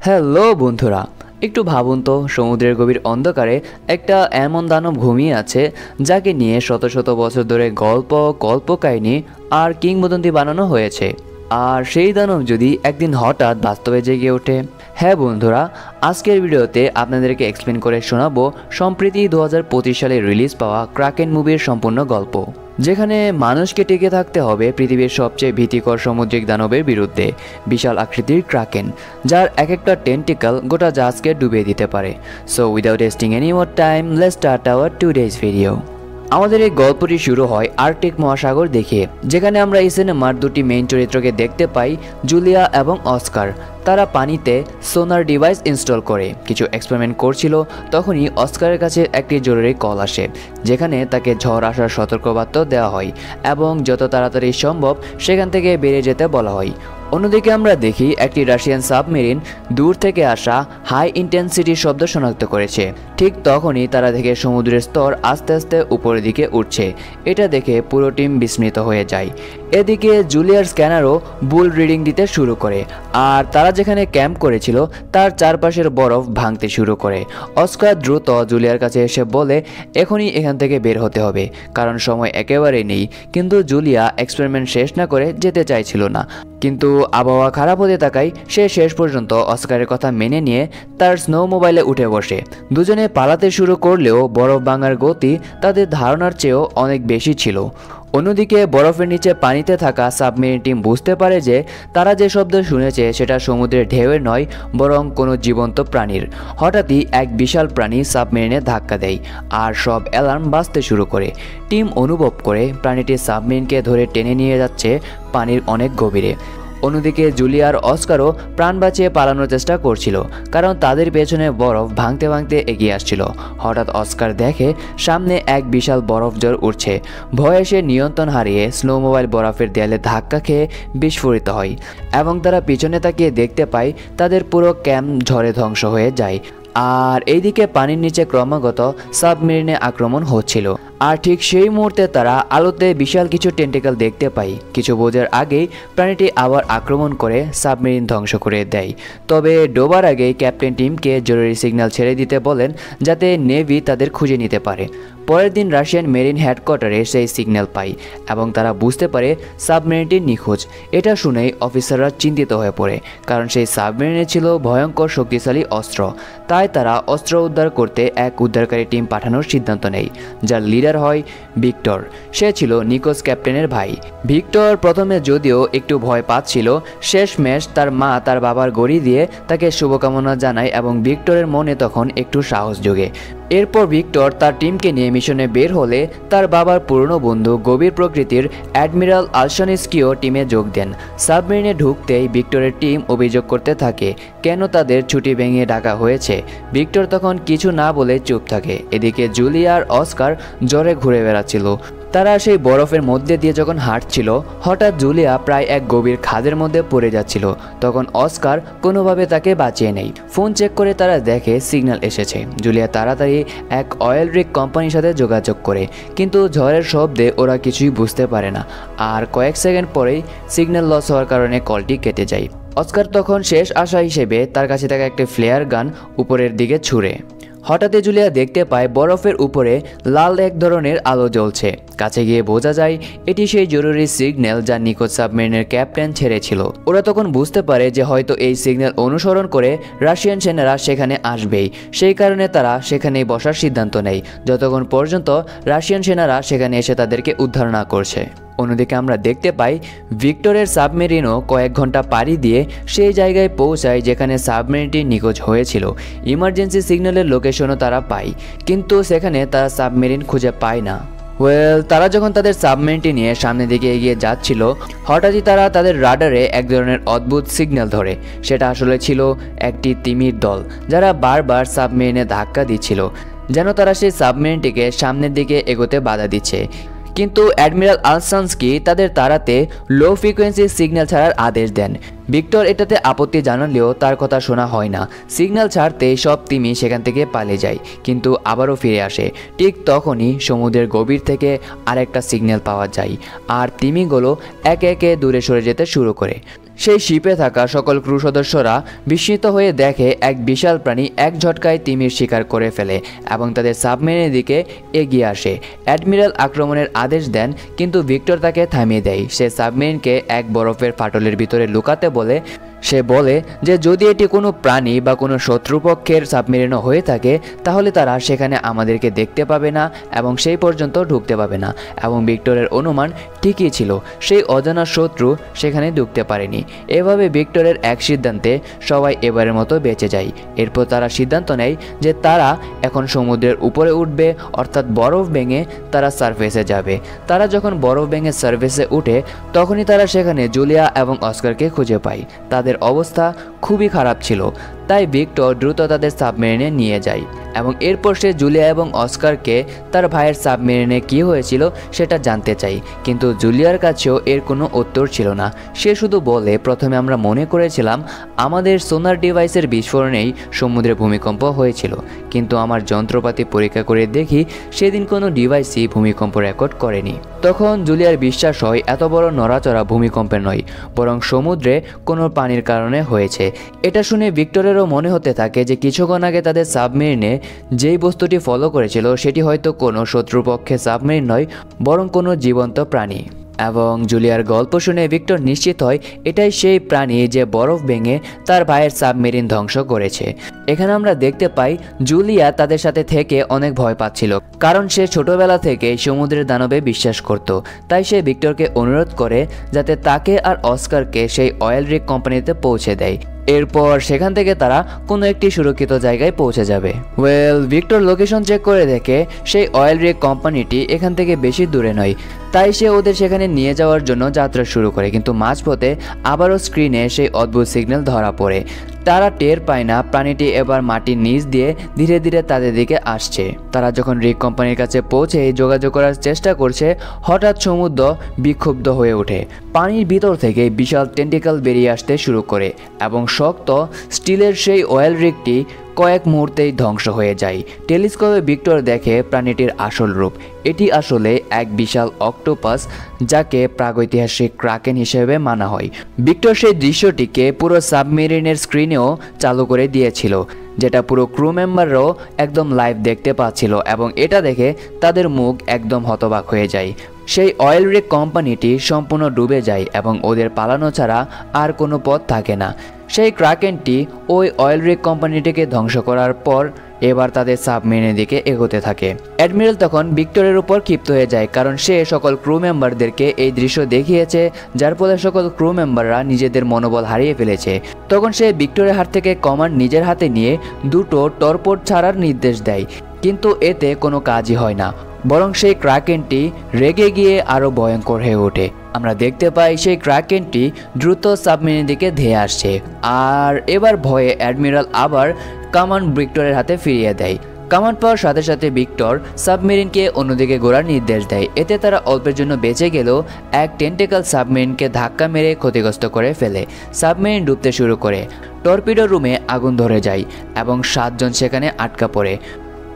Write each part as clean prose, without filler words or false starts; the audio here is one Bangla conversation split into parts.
হ্যালো বন্ধুরা, একটু ভাবুন তো, সমুদ্রের গভীর অন্ধকারে একটা এমন দানব ঘুমিয়ে আছে যাকে নিয়ে শত শত বছর ধরে গল্প, কল্পকাহিনী আর কিংবদন্তি বানানো হয়েছে। আর সেই দানব যদি একদিন হঠাৎ বাস্তবে জেগে ওঠে। হ্যাঁ বন্ধুরা, আজকের ভিডিওতে আপনাদেরকে এক্সপ্লেন করে শোনাবো সম্প্রতি 2025 সালে রিলিজ পাওয়া ক্রাকেন মুভির সম্পূর্ণ গল্প, যেখানে মানুষকে টিকে থাকতে হবে পৃথিবীর সবচেয়ে ভীতিকর সামুদ্রিক দানবের বিরুদ্ধে। বিশাল আকৃতির ক্রাকেন, যার এক একটা টেন্টিকল গোটা জাহাজকে ডুবিয়ে দিতে পারে। So without wasting any more time, let's start our today's video. আমাদের এই গল্পটি শুরু হয় আর্কটিক মহাসাগর দেখিয়ে, যেখানে আমরা এই সিনেমার দুটি মেইন চরিত্রকে দেখতে পাই, জুলিয়া এবং অস্কার। তারা পানিতে সোনার ডিভাইস ইনস্টল করে কিছু এক্সপেরিমেন্ট করছিল। তখনই অস্কারের কাছে একটি জরুরি কল আসে, যেখানে তাকে ঝড় আসার সতর্কবার্তা দেওয়া হয় এবং যত তাড়াতাড়ি সম্ভব সেখান থেকে বেরিয়ে যেতে বলা হয়। অন্যদিকে আমরা দেখি একটি রাশিয়ান সাবমেরিন দূর থেকে আসা হাই ইন্টেন্সিটি শব্দ শনাক্ত করেছে। ঠিক তখনই তারা দেখে সমুদ্রের স্তর আস্তে আস্তে উপরের দিকে উঠছে। এটা দেখে পুরো টিম বিস্মিত হয়ে যায়। এদিকে জুলিয়ার স্ক্যানারও বুল রিডিং দিতে শুরু করে, আর তারা যেখানে ক্যাম্প করেছিল তার চারপাশের বরফ ভাঙতে শুরু করে। অস্কার দ্রুত জুলিয়ার কাছে এসে বলে এখনই এখান থেকে বের হতে হবে, কারণ সময় একেবারেই নেই। কিন্তু জুলিয়া এক্সপেরিমেন্ট শেষ না করে যেতে চাইছিল না, কিন্তু আবহাওয়া খারাপ হতে থাকায় সে শেষ পর্যন্ত অস্কারের কথা মেনে নিয়ে তার স্নো মোবাইলে উঠে বসে। দুজনে পালাতে শুরু করলেও বরফ ভাঙার গতি তাদের ধারণার চেয়েও অনেক বেশি ছিল। অন্যদিকে বরফের নিচে পানিতে থাকা সাবমেরিন টিম বুঝতে পারে যে তারা যে শব্দ শুনেছে সেটা সমুদ্রের ঢেউয়ের নয়, বরং কোনো জীবন্ত প্রাণীর। হঠাৎই এক বিশাল প্রাণী সাবমেরিনে ধাক্কা দেয় আর সব অ্যালার্ম বাজতে শুরু করে। টিম অনুভব করে প্রাণীটি সাবমেরিনকে ধরে টেনে নিয়ে যাচ্ছে পানির অনেক গভীরে। অন্যদিকে জুলিয়ার অস্কারও প্রাণ বাঁচিয়ে পালানোর চেষ্টা করছিল, কারণ তাদের পেছনে বরফ ভাঙতে ভাঙতে এগিয়ে আসছিল। হঠাৎ অস্কার দেখে সামনে এক বিশাল বরফ ঝড় উঠছে। ভয়ে সে নিয়ন্ত্রণ হারিয়ে স্নো মোবাইল বরফের দেয়ালে ধাক্কা খেয়ে বিস্ফোরিত হয় এবং তারা পিছনে তাকিয়ে দেখতে পায় তাদের পুরো ক্যাম্প ঝড়ে ধ্বংস হয়ে যায়। আর এইদিকে পানির নিচে ক্রমাগত সাবমেরিনে আক্রমণ হচ্ছিল। আর ঠিক সেই মুহূর্তে তারা আলোতে বিশাল কিছু টেন্টিকল দেখতে পায়। কিছু বোঝার আগেই প্রাণীটি আবার আক্রমণ করে সাবমেরিন ধ্বংস করে দেয়। তবে ডোবার আগেই ক্যাপ্টেন টিমকে জরুরি সিগন্যাল ছেড়ে দিতে বলেন, যাতে নেভি তাদের খুঁজে নিতে পারে। পরের দিন রাশিয়ান মেরিন হেডকোয়ার্টারে সেই সিগন্যাল পায় এবং তারা বুঝতে পারে সাবমেরিনটি নিখোঁজ। এটা শুনেই অফিসাররা চিন্তিত হয়ে পড়ে, কারণ সেই সাবমেরিনে ছিল ভয়ঙ্কর শক্তিশালী অস্ত্র। তাই তারা অস্ত্র উদ্ধার করতে এক উদ্ধারকারী টিম পাঠানোর সিদ্ধান্ত নেয়, যার লিডার হয় ভিক্টর। সে ছিল নিকোস ক্যাপ্টেনের ভাই। ভিক্টর প্রথমে যদিও একটু ভয় পাচ্ছিল, শেষমেশ তার মা তার বাবার গড়ি দিয়ে তাকে শুভকামনা জানায় এবং ভিক্টরের মনে তখন একটু সাহস জোগে। এরপর ভিক্টর তার টিমকে নিয়ে মিশনে বের হলে তার বাবার পুরনো বন্ধু গভীর প্রকৃতির অ্যাডমিরাল আলশানিস্কিও টিমে যোগ দেন। সাবমেরিনে ঢুকতেই ভিক্টরের টিম অভিযোগ করতে থাকে কেন তাদের ছুটি ভেঙে ডাকা হয়েছে। ভিক্টর তখন কিছু না বলে চুপ থাকে। এদিকে জুলিয়া আর অস্কার জ্বরে ঘুরে বেড়াচ্ছিল। তারা সেই বরফের মধ্যে দিয়ে যখন হাঁটছিল, হঠাৎ জুলিয়া প্রায় এক গভীর খাদের মধ্যে পড়ে যাচ্ছিল। তখন অস্কার কোনোভাবে তাকে বাঁচিয়ে নেয়। ফোন চেক করে তারা দেখে সিগন্যাল এসেছে। জুলিয়া তাড়াতাড়ি এক অয়েল রিগ কোম্পানির সাথে যোগাযোগ করে, কিন্তু ঝড়ের শব্দে ওরা কিছুই বুঝতে পারে না। আর কয়েক সেকেন্ড পরেই সিগন্যাল লস হওয়ার কারণে কলটি কেটে যায়। অস্কার তখন শেষ আশা হিসেবে তার কাছে থাকা একটা ফ্লেয়ার গান উপরের দিকে ছুঁড়ে। হঠাৎই জুলিয়া দেখতে পায় বরফের উপরে লাল এক ধরনের আলো জ্বলছে। কাছে গিয়ে বোঝা যায় এটি সেই জরুরি সিগন্যাল যা নিখোঁজ সাবমেরিনের ক্যাপ্টেন ছেড়েছিল। ওরা তখন বুঝতে পারে যে হয়তো এই সিগন্যাল অনুসরণ করে রাশিয়ান সেনারা সেখানে আসবেই। সেই কারণে তারা সেখানেই বসার সিদ্ধান্ত নেয়, যতক্ষণ পর্যন্ত রাশিয়ান সেনারা সেখানে এসে তাদেরকে উদ্ধার না করছে। অন্যদিকে আমরা দেখতে পাই ভিক্টরের সাবমেরিনও কয়েক ঘন্টা পাড়ি দিয়ে সেই জায়গায় পৌঁছায় যেখানে সাবমেরিনটি নিখোঁজ হয়েছিল। ইমার্জেন্সি সিগন্যালের লোকেশনও তারা পায়, কিন্তু সেখানে তারা সাবমেরিন খুঁজে পায় না। তারা যখন তাদের সাবমেরিনটি নিয়ে সামনের দিকে এগিয়ে যাচ্ছিল, হঠাৎই তারা তাদের রাডারে এক ধরনের অদ্ভুত সিগন্যাল ধরে। সেটা আসলে ছিল একটি তিমির দল, যারা বারবার সাবমেরিনে ধাক্কা দিচ্ছিল, যেন তারা সেই সাবমেরিনটিকে সামনের দিকে এগোতে বাধা দিচ্ছে। কিন্তু অ্যাডমিরাল আলসানস্কি তাদের তাড়াতে লো ফ্রিকোয়েন্সি সিগন্যাল ছাড়ার আদেশ দেন। ভিক্টর এটাতে আপত্তি জানালেও তার কথা শোনা হয় না। সিগন্যাল ছাড়তে সব তিমি সেখান থেকে পালিয়ে যায়, কিন্তু আবারও ফিরে আসে। ঠিক তখনই সমুদ্রের গভীর থেকে আরেকটা সিগন্যাল পাওয়া যায়, আর তিমিগুলো একে একে দূরে সরে যেতে শুরু করে। সেই শিপে থাকা সকল ক্রু সদস্যরা বিস্মিত হয়ে দেখে এক বিশাল প্রাণী এক ঝটকায় তিমির শিকার করে ফেলে এবং তাদের সাবমেরিনের দিকে এগিয়ে আসে। অ্যাডমিরাল আক্রমণের আদেশ দেন, কিন্তু ভিক্টর তাকে থামিয়ে দেয়। সে সাবমেরিনকে এক বরফের ফাটলের ভিতরে লুকাতে বলে। সে বলে যে যদি এটি কোনো প্রাণী বা কোনো শত্রুপক্ষের সাবমেরিনও হয়ে থাকে তাহলে তারা সেখানে আমাদেরকে দেখতে পাবে না এবং সেই পর্যন্ত ঢুকতে পাবে না। এবং ভিক্টরের অনুমান ঠিকই ছিল, সেই অজানা শত্রু সেখানে ঢুকতে পারেনি। এভাবে ভিক্টরের এক সিদ্ধান্তে সবাই এবারের মতো বেঁচে যায়। এরপর তারা সিদ্ধান্ত নেয় যে তারা এখন সমুদ্রের উপরে উঠবে, অর্থাৎ বরফ ভেঙে তারা সারফেসে যাবে। তারা যখন বরফ ভেঙে সারফেসে উঠে তখনই তারা সেখানে জুলিয়া এবং অস্কারকে খুঁজে পায়। তাদের অবস্থা খুবই খারাপ ছিল, তাই ভিক্টর দ্রুত তাদের সাবমেরিনে নিয়ে যায় এবং এরপর সে জুলিয়া এবং অস্কারকে তার ভাইয়ের সাবমেরিনে কী হয়েছিল সেটা জানতে চাই। কিন্তু জুলিয়ার কাছেও এর কোনো উত্তর ছিল না। সে শুধু বলে, প্রথমে আমরা মনে করেছিলাম আমাদের সোনার ডিভাইসের বিস্ফোরণেই সমুদ্রে ভূমিকম্প হয়েছিল, কিন্তু আমার যন্ত্রপাতি পরীক্ষা করে দেখি সেদিন কোনো ডিভাইসই ভূমিকম্প রেকর্ড করেনি। তখন জুলিয়ার বিশ্বাস হয় এত বড় নড়াচড়া ভূমিকম্পের নয়, বরং সমুদ্রে কোনো পানির কারণে হয়েছে। এটা শুনে ভিক্টরেরও মনে হতে থাকে যে কিছুক্ষণ আগে তাদের সাবমেরিনে যেই বস্তুটি ফলো করেছিল সেটি হয়তো কোনো শত্রুপক্ষের সাবমেরিন নয়, বরং কোনো জীবন্ত প্রাণী। এবং জুলিয়ার গল্প শুনে ভিক্টর নিশ্চিত হয় এটাই সেই প্রাণী যে বরফ ভেঙে তার ভাইয়ের সাবমেরিন ধ্বংস করেছে। এখানে আমরা দেখতে পাই জুলিয়া তাদের সাথে থেকে অনেক ভয় পাচ্ছিল, কারণ সে ছোটবেলা থেকে সমুদ্রের দানবে বিশ্বাস করত। তাই সে ভিক্টরকে অনুরোধ করে যাতে তাকে আর অস্কারকে সেই অয়েল রিগ কোম্পানিতে পৌঁছে দেয়। এরপর সেখান থেকে তারা কোনো একটি সুরক্ষিত জায়গায় পৌঁছে যাবে। ভিক্টর লোকেশন চেক করে দেখে সেই অয়েল রিগ কোম্পানিটি এখান থেকে বেশি দূরে নয়, তাই সে ওদের সেখানে নিয়ে যাওয়ার জন্য যাত্রা শুরু করে। কিন্তু মাঝপথে আবারও স্ক্রিনে সেই অদ্ভুত সিগন্যাল ধরা পড়ে। তারা টের পায় না প্রাণীটি এবার মাটির নিচ দিয়ে ধীরে ধীরে তাদের দিকে আসছে। তারা যখন রিগ কোম্পানির কাছে পৌঁছে যোগাযোগ করার চেষ্টা করছে, হঠাৎ সমুদ্র বিক্ষুব্ধ হয়ে ওঠে। পানির ভিতর থেকে বিশাল টেন্টিকল বেরিয়ে আসতে শুরু করে এবং শক্ত স্টিলের সেই অয়েল রিগটি কয়েক মুহূর্তেই ধ্বংস হয়ে যায়। টেলিস্কোপে ভিক্টর দেখে প্রাণীটির আসল রূপ। এটি আসলে এক বিশাল অক্টোপাস, যাকে প্রাগৈতিহাসিক ক্রাকেন হিসেবে মানা হয়। ভিক্টর সেই দৃশ্যটিকে পুরো সাবমেরিনের স্ক্রিনেও চালু করে দিয়েছিল, যেটা পুরো ক্রু মেম্বাররাও একদম লাইভ দেখতে পাচ্ছিল এবং এটা দেখে তাদের মুখ একদম হতবাক হয়ে যায়। সেই অয়েল রিগ কোম্পানিটি সম্পূর্ণ ডুবে যায় এবং ওদের পালানো ছাড়া আর কোনো পথ থাকে না। সেই ক্রাকেনটি ওই অয়েল রিগ কোম্পানিটিকে ধ্বংস করার পর এবার তাদের সাবমেরিনের দিকে এগোতে থাকে। অ্যাডমিরাল তখন ভিক্টরের উপর ক্ষিপ্ত হয়ে যায়, কারণ সে সকল ক্রু মেম্বারদেরকে এই দৃশ্য দেখিয়েছে, যার ফলে সকল ক্রু মেম্বাররা নিজেদের মনোবল হারিয়ে ফেলেছে। তখন সে ভিক্টরের হাত থেকে কমান্ড নিজের হাতে নিয়ে দুটো টর্পোড ছাড়ার নির্দেশ দেয়, কিন্তু এতে কোনো কাজই হয় না, বরং সেই ক্রাকেনটি রেগে গিয়ে আরও ভয়ঙ্কর হয়ে ওঠে। আমরা দেখতে পাই সেই ক্রাকেনটি দ্রুত সাবমেরিনের দিকে ধেয়ে আসছে। আর এবার ভয়ে অ্যাডমিরাল আবার কমান্ড ভিক্টরের হাতে ফিরিয়ে দেয়। কমান্ড পাওয়ার সাথে সাথে ভিক্টর সাবমেরিনকে অন্যদিকে ঘোরার নির্দেশ দেয়। এতে তারা অল্পের জন্য বেঁচে গেলেও এক টেন্টেকল সাবমেরিনকে ধাক্কা মেরে ক্ষতিগ্রস্ত করে ফেলে। সাবমেরিন ডুবতে শুরু করে। টর্পিডো রুমে আগুন ধরে যায় এবং 7 জন সেখানে আটকা পড়ে।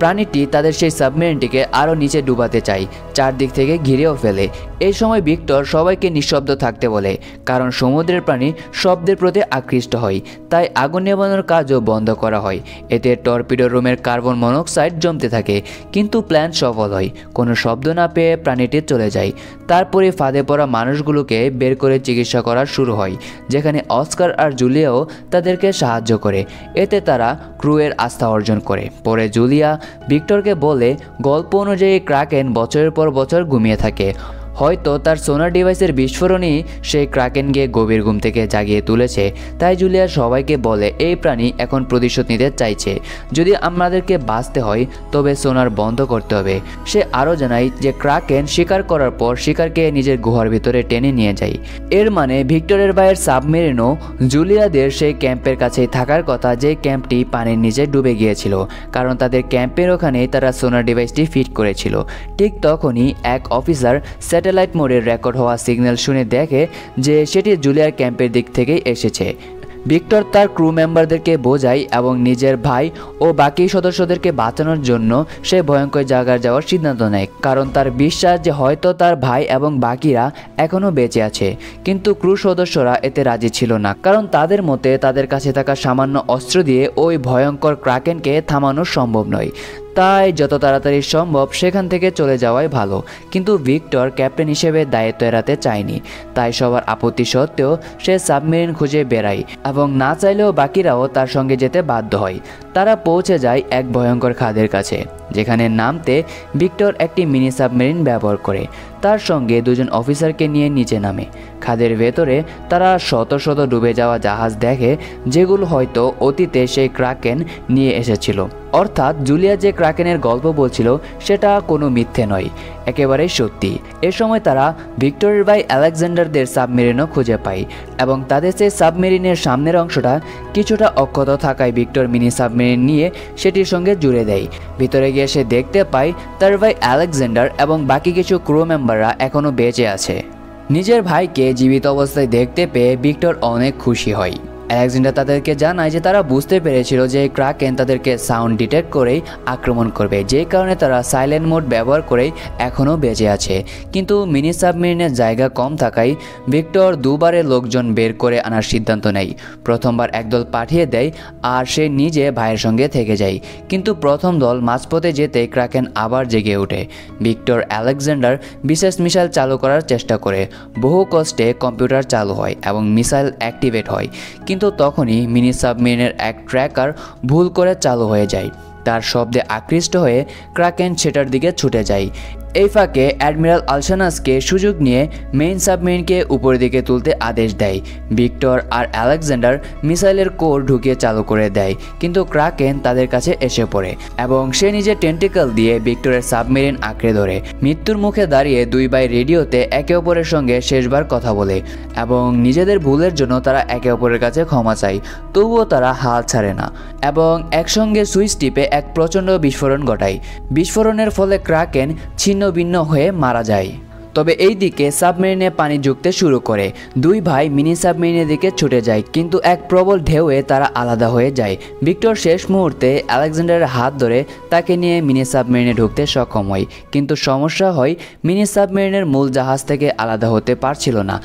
প্রাণীটি তাদের সেই সাবমেরিনটিকে আরও নিচে ডুবাতে চায়, চারদিক থেকে ঘিরেও ফেলে। এই সময় ভিক্টর সবাইকে নিঃশব্দ থাকতে বলে, কারণ সমুদ্রের প্রাণী শব্দের প্রতি আকৃষ্ট হয়। তাই আগুন নেভানোর কাজও বন্ধ করা হয়। এতে টর্পিডো রুমের কার্বন মনোক্সাইড জমতে থাকে, কিন্তু প্ল্যান সফল হয়। কোনো শব্দ না পেয়ে প্রাণীটি চলে যায়। তারপরে ফাঁদে পড়া মানুষগুলোকে বের করে চিকিৎসা করা শুরু হয়, যেখানে অস্কার আর জুলিয়াও তাদেরকে সাহায্য করে। এতে তারা ক্রুয়ের আস্থা অর্জন করে। পরে জুলিয়া ভিক্টরকে বলে গল্প অনুযায়ী ক্রাকেন বছরের পর বছর ঘুমিয়ে থাকে। হয়তো তার সোনার ডিভাইসের বিস্ফোরণই সেই ক্রাকেনকে গভীর ঘুম থেকে জাগিয়ে তুলেছে। তাই জুলিয়া সবাইকে বলে এই প্রাণী এখন প্রতিশোধ নিতে চাইছে। যদি আমাদেরকে বাঁচতে হয় তবে সোনার বন্ধ করতে হবে। সে আরও জানায় যে ক্রাকেন শিকার করার পর শিকারকে নিজের গুহার ভিতরে টেনে নিয়ে যায়। এর মানে ভিক্টরের ভাইয়ের সাবমেরিনও জুলিয়াদের সেই ক্যাম্পের কাছেই থাকার কথা, যে ক্যাম্পটি পানির নিচে ডুবে গিয়েছিল, কারণ তাদের ক্যাম্পের ওখানেই তারা সোনার ডিভাইসটি ফিট করেছিল। ঠিক তখনই এক অফিসার স্যাটেলাইট মোডের রেকর্ড হওয়া সিগন্যাল শুনে দেখে যে সেটি জুলিয়ার ক্যাম্পের দিক থেকেই এসেছে। ভিক্টর তার ক্রু মেম্বারদেরকে বোঝায় এবং নিজের ভাই ও বাকি সদস্যদেরকে বাঁচানোর জন্য সে ভয়ঙ্কর জায়গায় যাওয়ার সিদ্ধান্ত নেয়, কারণ তার বিশ্বাস যে হয়তো তার ভাই এবং বাকিরা এখনও বেঁচে আছে। কিন্তু ক্রু সদস্যরা এতে রাজি ছিল না, কারণ তাদের মতে তাদের কাছে থাকা সামান্য অস্ত্র দিয়ে ওই ভয়ঙ্কর ক্রাকেনকে থামানো সম্ভব নয়। তাই যত তাড়াতাড়ি সম্ভব সেখান থেকে চলে যাওয়াই ভালো। কিন্তু ভিক্টর ক্যাপ্টেন হিসেবে দায়িত্ব এড়াতে চায়নি, তাই সবার আপত্তি সত্ত্বেও সে সাবমেরিন খুঁজে বেড়ায় এবং না চাইলেও বাকিরাও তার সঙ্গে যেতে বাধ্য হয়। তারা পৌঁছে যায় এক ভয়ঙ্কর খাদের কাছে, যেখানে নামতে ভিক্টর একটি মিনি সাবমেরিন ব্যবহার করে তার সঙ্গে দুজন অফিসারকে নিয়ে নিচে নামে। খাদের ভেতরে তারা শত শত ডুবে যাওয়া জাহাজ দেখে, যেগুলো হয়তো অতীতে সেই ক্রাকেন নিয়ে এসেছিল। অর্থাৎ জুলিয়া যে ক্রাকেনের গল্প বলছিল সেটা কোনো মিথ্যে নয়, একেবারেই সত্যি। এ সময় তারা ভিক্টরের ভাই আলেকজান্ডারদের সাবমেরিনও খুঁজে পায় এবং তাদের সেই সাবমেরিনের সামনের অংশটা কিছুটা অক্ষত থাকায় ভিক্টর মিনি সাবমেরিন নিয়ে সেটির সঙ্গে জুড়ে দেয়। ভিতরে গিয়ে সে দেখতে পায় তার ভাই আলেকজান্ডার এবং বাকি কিছু ক্রু মেম্বাররা এখনও বেঁচে আছে। নিজের ভাইকে জীবিত অবস্থায় দেখতে পেয়ে ভিক্টর অনেক খুশি হয়। আলেকজান্ডার তাদেরকে জানায় যে তারা বুঝতে পেরেছিল যে ক্রাকেন তাদেরকে সাউন্ড ডিটেক্ট করেই আক্রমণ করবে, যে কারণে তারা সাইলেন্ট মোড ব্যবহার করেই এখনও বেঁচে আছে। কিন্তু মিনি সাবমেরিনের জায়গা কম থাকায় ভিক্টর দুবারে লোকজন বের করে আনার সিদ্ধান্ত নেয়। প্রথমবার একদল পাঠিয়ে দেয় আর সে নিজে ভাইয়ের সঙ্গে থেকে যায়। কিন্তু প্রথম দল মাঝপথে যেতে ক্রাকেন আবার জেগে ওঠে। ভিক্টর আলেকজান্ডার বিশেষ মিসাইল চালু করার চেষ্টা করে। বহু কষ্টে কম্পিউটার চালু হয় এবং মিসাইল অ্যাক্টিভেট হয়, কিন্তু তখনই মিনি সাবমেরিনের এক ট্র্যাকার ভুল করে চালু হয়ে যায়। তার শব্দে আকৃষ্ট হয়ে ক্রাকেন সেটার দিকে ছুটে যায়। এই ফাঁকে অ্যাডমিরাল আলসানাসকে সুযোগ নিয়ে মেইন সাবমেরিনকে উপরের দিকে তুলতে আদেশ দেয়। ভিক্টর আর আলেকজান্ডার মিসাইলের কোর ঢুকিয়ে চালু করে দেয়, কিন্তু ক্রাকেন তাদের কাছে এসে পড়ে এবং সে নিজের টেন্টিকল দিয়ে ভিক্টরের সাবমেরিন আঁকড়ে ধরে। মৃত্যুর মুখে দাঁড়িয়ে দুই ভাই রেডিওতে একে অপরের সঙ্গে শেষবার কথা বলে এবং নিজেদের ভুলের জন্য তারা একে অপরের কাছে ক্ষমা চায়। তবুও তারা হাল ছাড়ে না এবং একসঙ্গে সুইচ টিপে এক প্রচণ্ড বিস্ফোরণ ঘটায়। বিস্ফোরণের ফলে ক্রাকেন ছিন্ন ভিন্ন হয়ে মারা যায়। তবে এই দিকে সাবমেরিনে পানি ঢুকতে শুরু করে। দুই ভাই মিনি সাবমেরিনের দিকে ছুটে যায়, কিন্তু এক প্রবল ঢেউয়ে তারা আলাদা হয়ে যায়। ভিক্টর শেষ মুহূর্তে আলেকজান্ডারের হাত ধরে তাকে নিয়ে মিনি সাবমেরিনে ঢুকতে সক্ষম হয়, কিন্তু সমস্যা হয় মিনি সাবমেরিনের মূল জাহাজ থেকে আলাদা হতে পারছিল না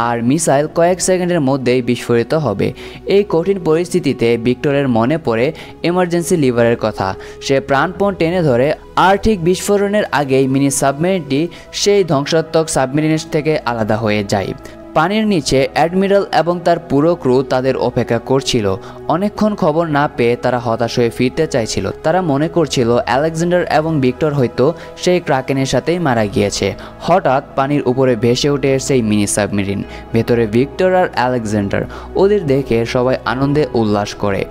আর মিসাইল কয়েক সেকেন্ডের মধ্যেই বিস্ফোরিত হবে। এই কঠিন পরিস্থিতিতে ভিক্টরের মনে পড়ে এমার্জেন্সি লিভারের কথা। সে প্রাণপণ টেনে ধরে আর ঠিক বিস্ফোরণের আগেই মিনি সাবমেরিনটি সেই ধ্বংসাত্মক সাবমেরিনের থেকে আলাদা হয়ে যায়। পানির নিচে অ্যাডমিরাল এবং তার পুরো ক্রু তাদের অপেক্ষা করছিল। অনেকক্ষণ খবর না পেয়ে তারা হতাশ হয়ে ফিরতে চাইছিল। তারা মনে করছিল আলেকজান্ডার এবং ভিক্টর হয়তো সেই ক্রাকেনের সাথেই মারা গিয়েছে। হঠাৎ পানির উপরে ভেসে ওঠে সেই মিনি সাবমেরিন। ভেতরে ভিক্টর আর আলেকজান্ডার। ওদের দেখে সবাই আনন্দে উল্লাস করে।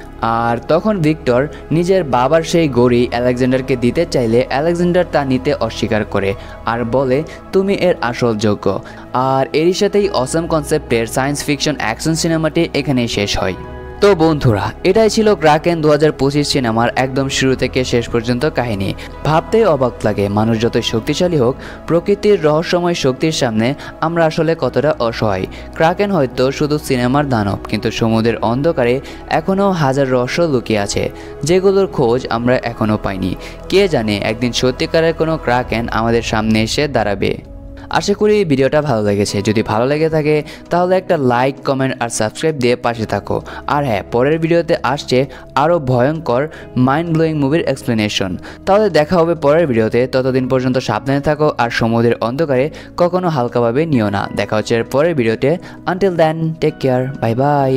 আর তখন ভিক্টর নিজের বাবার সেই ঘড়ি আলেকজান্ডারকে দিতে চাইলে আলেকজান্ডার তা নিতে অস্বীকার করে আর বলে, তুমি এর আসল যোগ্য। আর এরই সাথেই অসম কনসেপ্টের সায়েন্স ফিকশন অ্যাকশন সিনেমাটি এখানেই শেষ হয়। তো বন্ধুরা, এটাই ছিল ক্রাকেন 2025 সিনেমার একদম শুরু থেকে শেষ পর্যন্ত কাহিনী। ভাবতেই অবাক লাগে, মানুষ যতই শক্তিশালী হোক, প্রকৃতির রহস্যময় শক্তির সামনে আমরা আসলে কতটা অসহায়। ক্রাকেন হয়তো শুধু সিনেমার দানব, কিন্তু সমুদ্রের অন্ধকারে এখনও হাজার রহস্য লুকিয়ে আছে, যেগুলোর খোঁজ আমরা এখনও পাইনি। কে জানে একদিন সত্যিকারের কোনো ক্রাকেন আমাদের সামনে এসে দাঁড়াবে। আশা করি ভিডিওটা ভালো লেগেছে। যদি ভালো লেগে থাকে তাহলে একটা লাইক, কমেন্ট আর সাবস্ক্রাইব দিয়ে পাশে থাকো। আর হ্যাঁ, পরের ভিডিওতে আসছে আরও ভয়ঙ্কর মাইন্ড ব্লোয়িং মুভির এক্সপ্লেনেশন। তাহলে দেখা হবে পরের ভিডিওতে। ততদিন পর্যন্ত সাবধানে থাকো আর সমুদ্রের অন্ধকারে কখনো হালকাভাবে নিও না। দেখা হচ্ছে পরের ভিডিওতে। Until then, take care, bye by.